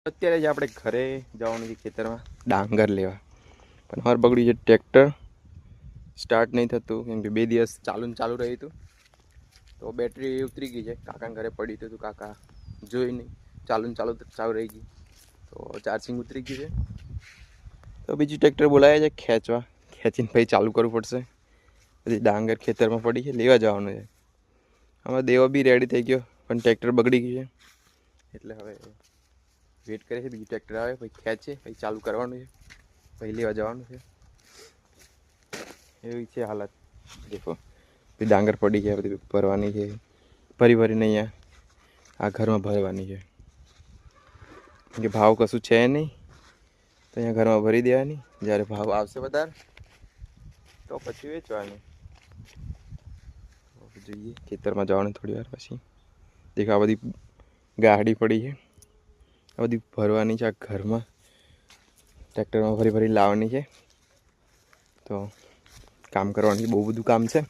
અત્યારે જ આપણે ઘરે જવાનું છે ખેતરમાં ડાંગર લેવા, પણ અમારે બગડ્યું છે ટ્રેક્ટર. સ્ટાર્ટ નહીં થતું કેમ કે 2 દિવસ ચાલુ રહ્યું હતું, તો બેટરી ઉતરી ગઈ છે. કાકાના ઘરે પડી હતું, કાકા જોઈ નહીં, ચાલુ રહી ગઈ, તો ચાર્જિંગ ઉતરી ગયું છે. તો બીજું ટ્રેક્ટર બોલાવ્યા છે ખેંચવા, ખેંચીને પછી ચાલુ કરવું પડશે. પછી ડાંગર ખેતરમાં પડી છે, લેવા જવાનું છે. આમાં દેવો બી રેડી થઈ ગયો, પણ ટ્રેક્ટર બગડી ગયું છે, એટલે હવે વેટ કરે છે બીજું ટ્રેક્ટર આવે પછી ખેંચે, પછી ચાલુ કરવાનું છે, પછી લેવા જવાનું છે. એવી છે હાલત. દેખો પછી ડાંગર પડી ગયા, બધી ભરવાની છે, ભરીને અહીંયા આ ઘરમાં ભરવાની છે. કે ભાવ કશું છે નહીં, તો અહીંયા ઘરમાં ભરી દેવાની. જ્યારે ભાવ આવશે વધારે તો પછી વેચવાની. જોઈએ ખેતરમાં જવાનું થોડી વાર પછી. દેખો આ બધી ગાડી પડી છે, આ બધી ભરવાની છે. આ ઘરમાં ટ્રેક્ટરમાં ભરી લાવવાની છે, તો કામ કરવાની બહુ બધું કામ છે.